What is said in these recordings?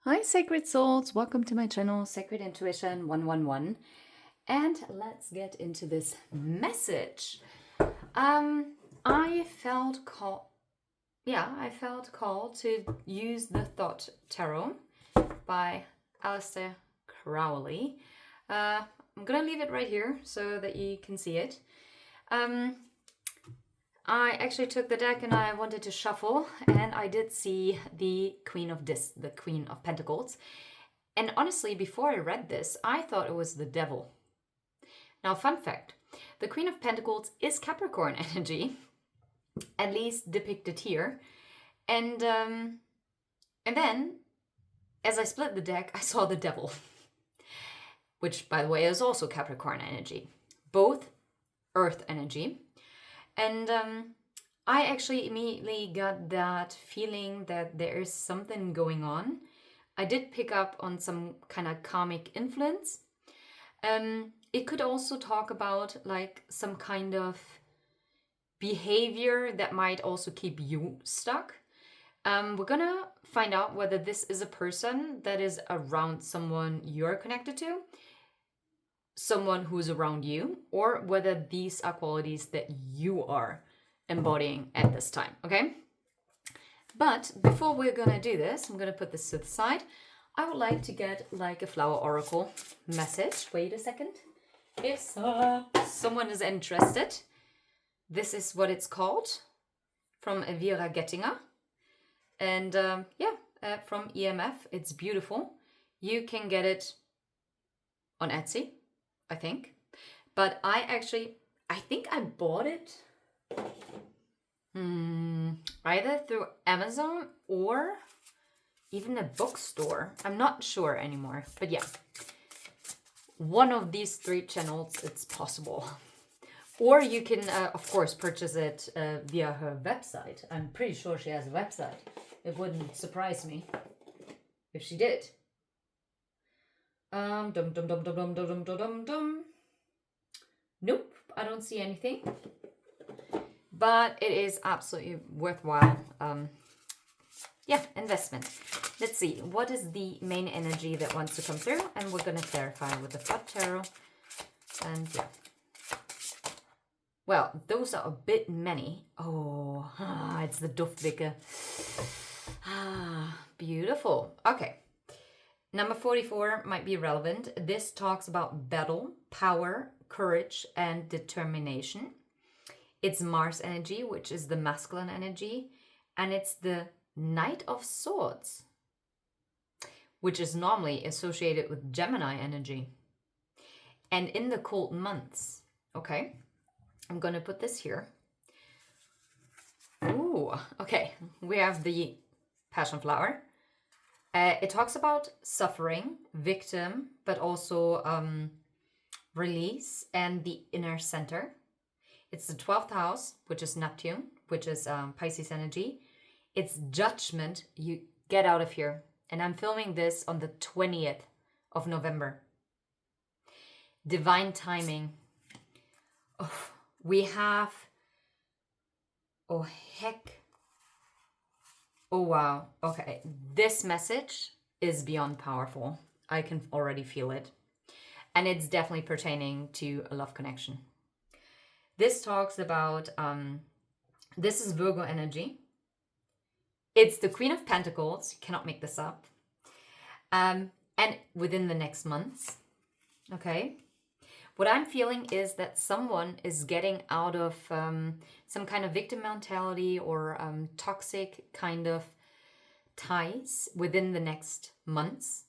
Hi, Sacred Souls. Welcome to my channel, Sacred Intuition 111. And let's get into this message. I felt called to use the Thought Tarot by Aleister Crowley. I'm gonna leave it right here so that you can see it. I actually took the deck and I wanted to shuffle, and I did see the Queen of Pentacles. And honestly, before I read this, I thought it was the devil. Now, fun fact, the Queen of Pentacles is Capricorn energy, at least depicted here. And then, as I split the deck, I saw the devil, which, by the way, is also Capricorn energy. Both Earth energy. And I actually immediately got that feeling that there is something going on. I did pick up on some kind of karmic influence. It could also talk about like some kind of behavior that might also keep you stuck. We're gonna find out whether this is a person that is around someone you're connected to, someone who's around you, or whether these are qualities that you are embodying at this time, okay? But before we're gonna do this, I'm gonna put this to the side. I would like to get like a flower oracle message. Wait a second. If someone is interested, this is what it's called, from Vera Gettinger. And from EMF. It's beautiful. You can get it on Etsy, I think. But I think I bought it either through Amazon or even a bookstore. I'm not sure anymore. But yeah, one of these three channels, it's possible. Or you can, of course, purchase it via her website. I'm pretty sure she has a website. It wouldn't surprise me if she did. Nope, I don't see anything. But it is absolutely worthwhile. Investment. Let's see, what is the main energy that wants to come through? And we're going to clarify with the Thought Tarot. And yeah. Well, those are a bit many. Oh, it's the Duftwicke. Beautiful. Okay. Number 44 might be relevant. This talks about battle, power, courage, and determination. It's Mars energy, which is the masculine energy. And it's the Knight of Swords, which is normally associated with Gemini energy. And in the cold months, okay, I'm going to put this here. Ooh, okay, we have the Passion Flower. It talks about suffering, victim, but also release and the inner center. It's the 12th house, which is Neptune, which is Pisces energy. It's judgment. You get out of here. And I'm filming this on the 20th of November. Divine timing. Oh, we have... Oh, heck. Oh, wow. Okay. This message is beyond powerful. I can already feel it. And it's definitely pertaining to a love connection. This talks about... this is Virgo energy. It's the Queen of Pentacles. You cannot make this up. And within the next months. Okay. What I'm feeling is that someone is getting out of some kind of victim mentality or toxic kind of ties within the next months.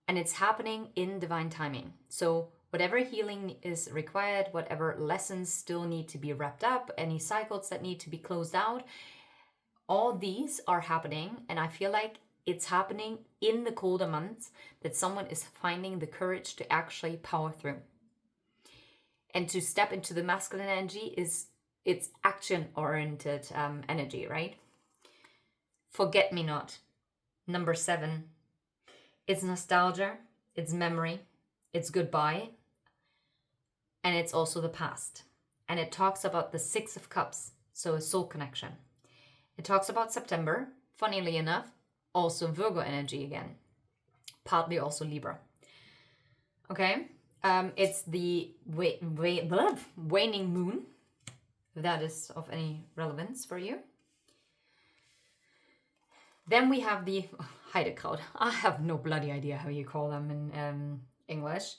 And it's happening in divine timing. So whatever healing is required, whatever lessons still need to be wrapped up, any cycles that need to be closed out, all these are happening. And I feel like it's happening in the colder months, that someone is finding the courage to actually power through. And to step into the masculine energy it's action-oriented energy, right? Forget me not. Number 7. It's nostalgia, it's memory, it's goodbye, and it's also the past. And it talks about the 6 of Cups, so a soul connection. It talks about September, funnily enough, also Virgo energy again. partly also Libra. Okay, it's the waning moon, if that is of any relevance for you. Then we have the Heidekraut. I have no bloody idea how you call them in English.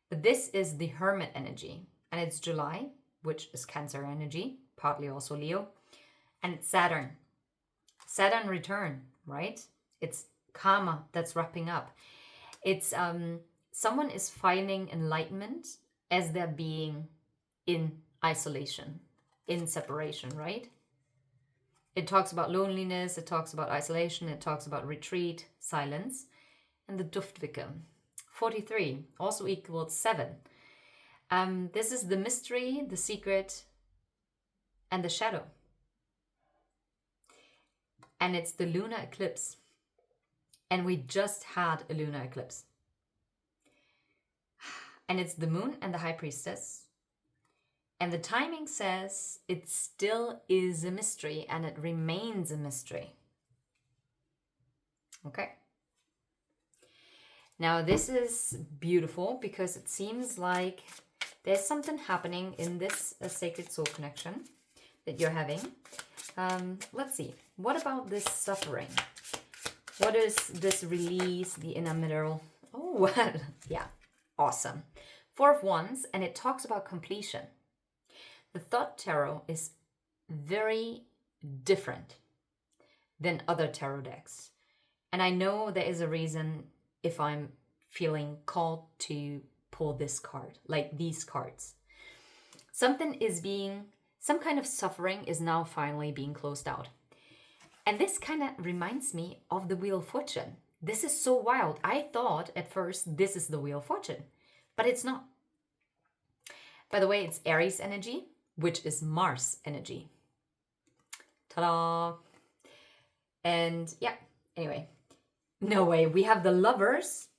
But this is the Hermit energy. And it's July, which is Cancer energy, partly also Leo. And it's Saturn. Saturn return, right? It's karma that's wrapping up. It's someone is finding enlightenment as they're being in isolation, in separation, right? It talks about loneliness, it talks about isolation, it talks about retreat, silence. And the Duftwicke, 43, also equals 7. This is the mystery, the secret, and the shadow. And it's the lunar eclipse. And we just had a lunar eclipse. And it's the moon and the high priestess. And the timing says it still is a mystery and it remains a mystery. Okay. Now this is beautiful because it seems like there's something happening in this sacred soul connection that you're having. Let's see. What about this suffering? What is this release, the inner middle? Oh, yeah, awesome. 4 of Wands, and it talks about completion. The Thought Tarot is very different than other tarot decks. And I know there is a reason if I'm feeling called to pull this card, like these cards. Some kind of suffering is now finally being closed out. And this kind of reminds me of the Wheel of Fortune. This is so wild. I thought at first this is the Wheel of Fortune, but it's not. By the way, it's Aries energy, which is Mars energy. Ta-da! And yeah, anyway. No way, we have the Lovers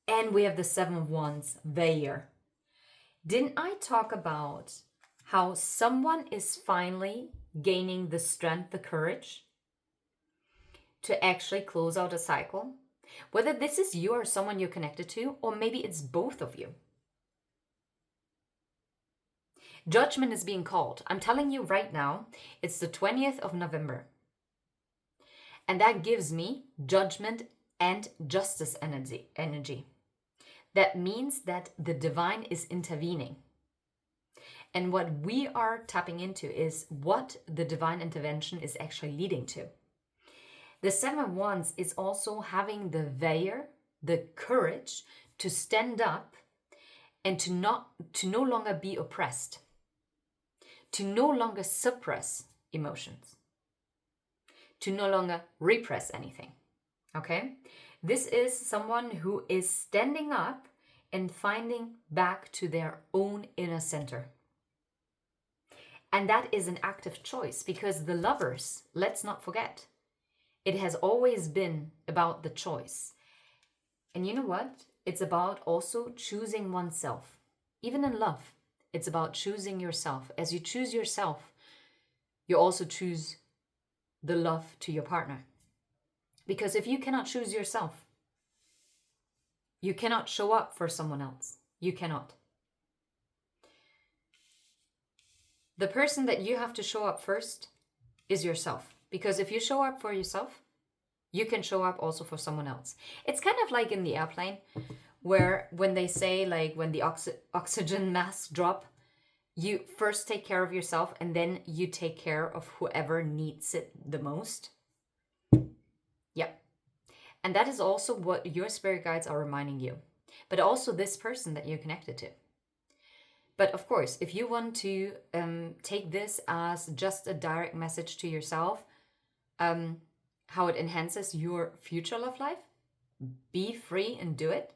and we have the 7 of Wands there. Didn't I talk about how someone is finally gaining the strength, the courage to actually close out a cycle? Whether this is you or someone you're connected to, or maybe it's both of you. Judgment is being called. I'm telling you right now, it's the 20th of November. And that gives me judgment and justice energy. That means that the divine is intervening. And what we are tapping into is what the divine intervention is actually leading to. The 7 of Wands is also having the valor, the courage to stand up and to no longer be oppressed, to no longer suppress emotions, to no longer repress anything. Okay? This is someone who is standing up and finding back to their own inner center. And that is an active choice because the Lovers, let's not forget, it has always been about the choice. And you know what? It's about also choosing oneself. Even in love, it's about choosing yourself. As you choose yourself, you also choose the love to your partner. Because if you cannot choose yourself, you cannot show up for someone else. You cannot. The person that you have to show up first is yourself. Because if you show up for yourself, you can show up also for someone else. It's kind of like in the airplane where when they say like when the oxygen masks drop, you first take care of yourself and then you take care of whoever needs it the most. Yeah. And that is also what your spirit guides are reminding you. But also this person that you're connected to. But of course, if you want to take this as just a direct message to yourself, how it enhances your future love life, be free and do it.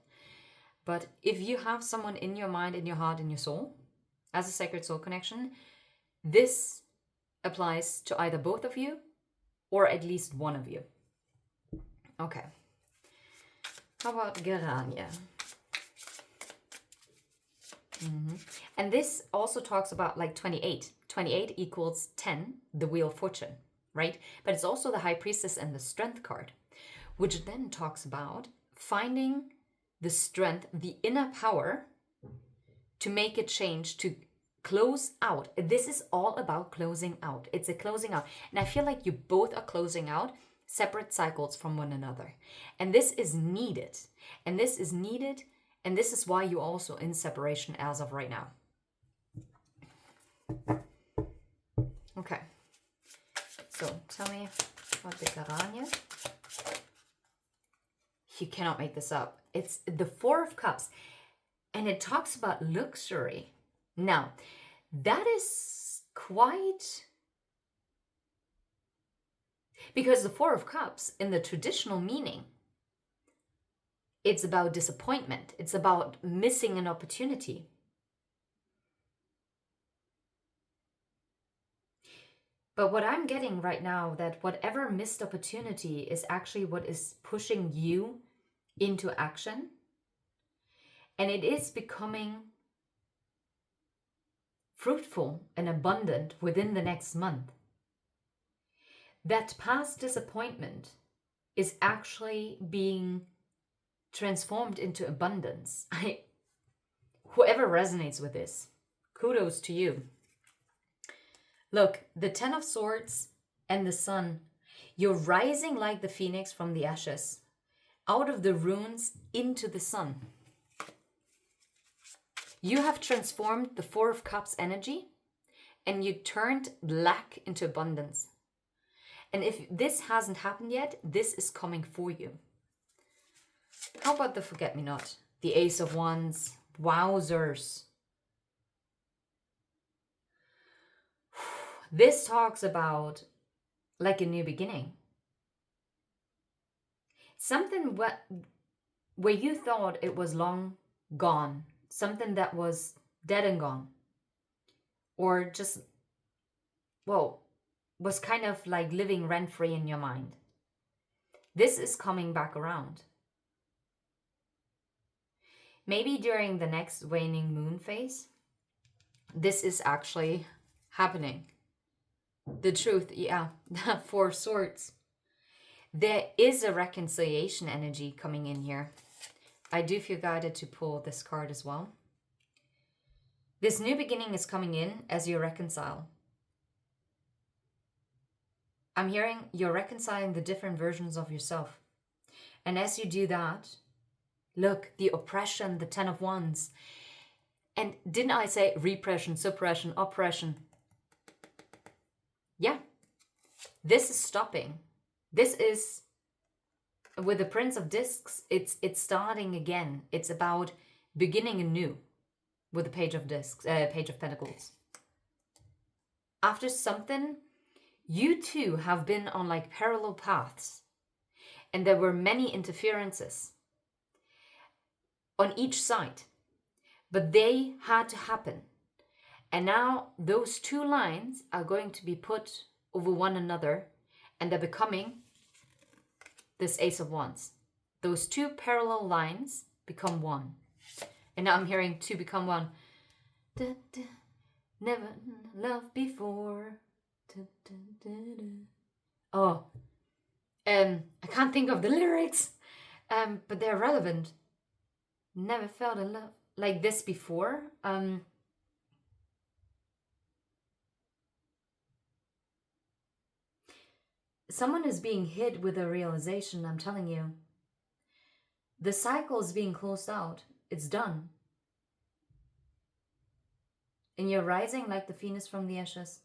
But if you have someone in your mind, in your heart, in your soul, as a sacred soul connection, this applies to either both of you or at least one of you. Okay. How about Gerania? And this also talks about like 28. 28 equals 10, the Wheel of Fortune, right? But it's also the High Priestess and the Strength card, which then talks about finding the strength, the inner power to make a change, to close out. This is all about closing out. It's a closing out. And I feel like you both are closing out separate cycles from one another. And this is needed. And this is needed. And this is why you're also in separation as of right now. Okay. So tell me what the Garanya. You cannot make this up. It's the Four of Cups. And it talks about luxury. Now, that is quite... Because the Four of Cups, in the traditional meaning, it's about disappointment. It's about missing an opportunity. But what I'm getting right now, that whatever missed opportunity is actually what is pushing you into action. And it is becoming fruitful and abundant within the next month. That past disappointment is actually being transformed into abundance. Whoever resonates with this, kudos to you. Look, the Ten of Swords and the Sun, you're rising like the phoenix from the ashes, out of the ruins into the sun. You have transformed the Four of Cups energy and you turned lack into abundance. And if this hasn't happened yet, this is coming for you. How about the Forget-Me-Not? The Ace of Wands. Wowzers. This talks about like a new beginning. Something where you thought it was long gone. Something that was dead and gone. Or just, well, was kind of like living rent-free in your mind. This is coming back around. Maybe during the next waning moon phase, this is actually happening. The truth, yeah, Four Swords. There is a reconciliation energy coming in here. I do feel guided to pull this card as well. This new beginning is coming in as you reconcile. I'm hearing you're reconciling the different versions of yourself. And as you do that, look, the oppression, the Ten of Wands. And didn't I say repression, suppression, oppression? Yeah, this is stopping. This is, with the Prince of Discs, it's starting again. It's about beginning anew with the Page of Discs, Page of Pentacles. After something, you two have been on like parallel paths. And there were many interferences on each side. But they had to happen. And now those two lines are going to be put over one another and they're becoming this Ace of Wands. Those two parallel lines become one. And now I'm hearing two become one. Da, da, never loved before. Da, da, da, da. Oh, I can't think of the lyrics, but they're relevant. Never felt in love like this before. Someone is being hit with a realization, I'm telling you. The cycle is being closed out. It's done. And you're rising like the phoenix from the ashes.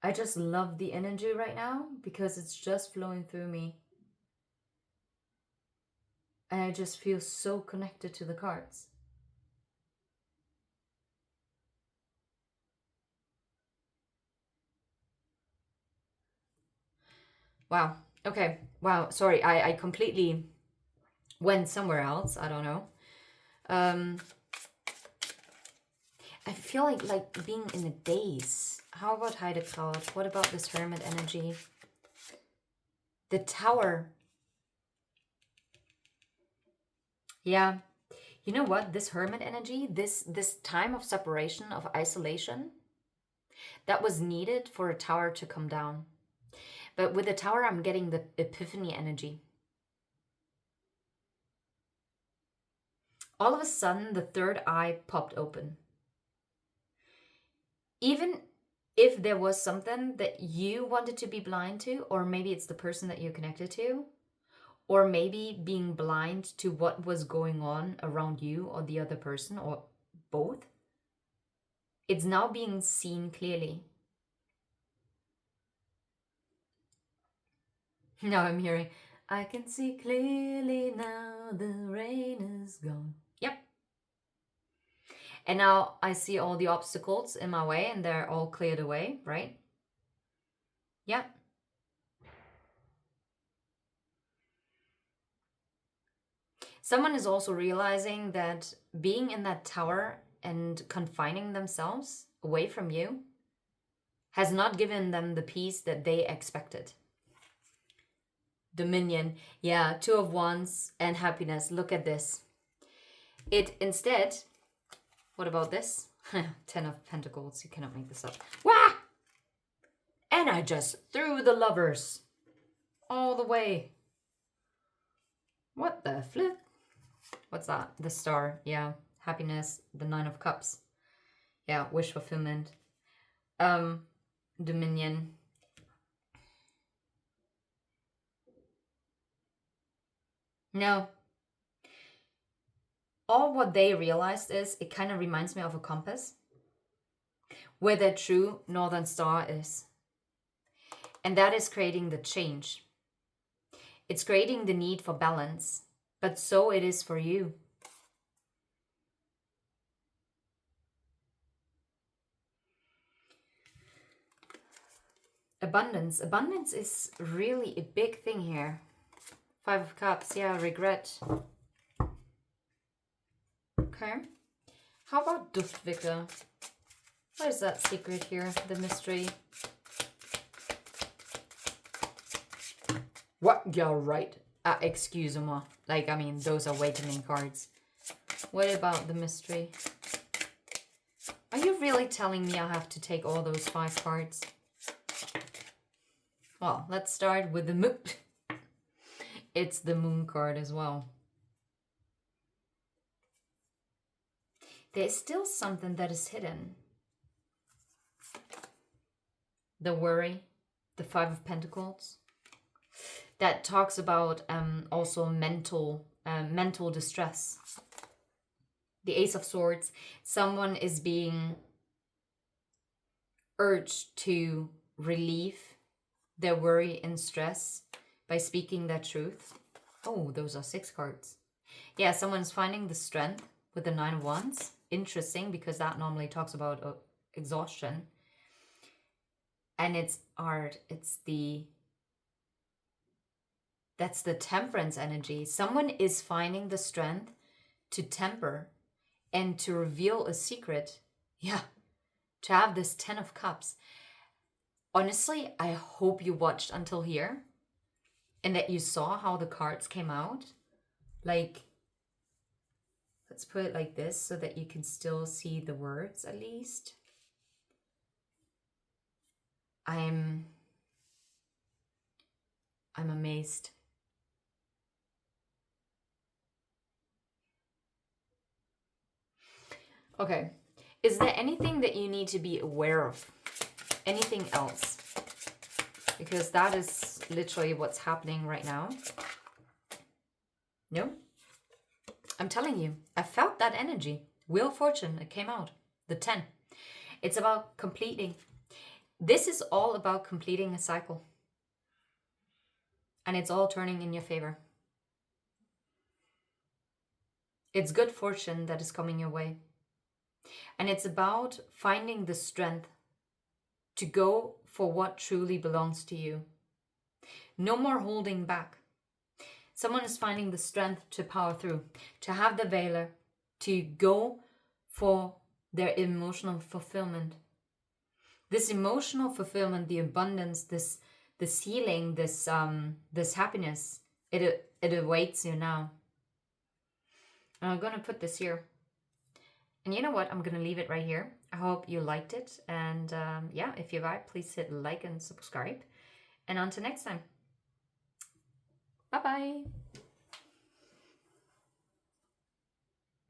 I just love the energy right now because it's just flowing through me. And I just feel so connected to the cards. Wow. Okay. Wow. Sorry. I completely went somewhere else. I don't know. I feel like being in a daze. How about Heidekraut? What about this Hermit energy? The Tower. Yeah. You know what? This Hermit energy, this time of separation, of isolation, that was needed for a tower to come down. But with the Tower, I'm getting the epiphany energy. All of a sudden, the third eye popped open. Even if there was something that you wanted to be blind to, or maybe it's the person that you're connected to, or maybe being blind to what was going on around you or the other person, or both, it's now being seen clearly. Now I'm hearing, I can see clearly now, the rain is gone. Yep. And now I see all the obstacles in my way and they're all cleared away, right? Yep. Someone is also realizing that being in that tower and confining themselves away from you has not given them the peace that they expected. Dominion, yeah, 2 of Wands and happiness. Look at this. It instead, what about this? 10 of Pentacles, you cannot make this up. Wah! And I just threw the Lovers all the way. What the flip? What's that? The Star, yeah. Happiness, the 9 of Cups. Yeah, wish fulfillment. Dominion. No. All what they realized is, it kind of reminds me of a compass, where their true northern star is. And that is creating the change. It's creating the need for balance, but so it is for you. Abundance. Abundance is really a big thing here. 5 of Cups, yeah, regret. Okay. How about Duftwickel? What is that secret here? The mystery. What? You're right. Excuse-moi. Like, I mean, those awakening cards. What about the mystery? Are you really telling me I have to take all those 5 cards? Well, let's start with the moon. It's the moon card as well. There's still something that is hidden. The worry, the 5 of Pentacles. That talks about also mental distress. The Ace of Swords. Someone is being urged to relieve their worry and stress by speaking their truth. Oh, those are 6 cards. Yeah, someone's finding the strength with the 9 of Wands. Interesting, because that normally talks about exhaustion. And it's art. That's the temperance energy. Someone is finding the strength to temper and to reveal a secret. Yeah, to have this 10 of Cups. Honestly, I hope you watched until here and that you saw how the cards came out. Like, let's put it like this so that you can still see the words at least. I'm amazed. Okay. Is there anything that you need to be aware of? Anything else? Because that is literally what's happening right now. No? I'm telling you, I felt that energy. Wheel of Fortune, it came out. The 10. It's about completing. This is all about completing a cycle. And it's all turning in your favor. It's good fortune that is coming your way. And it's about finding the strength to go for what truly belongs to you. No more holding back. Someone is finding the strength to power through, to have the valor, to go for their emotional fulfillment. This emotional fulfillment, the abundance, this healing, this happiness, it awaits you now. And I'm going to put this here. And you know what? I'm going to leave it right here. I hope you liked it. And yeah, if you like, please hit like and subscribe. And until next time. Bye-bye.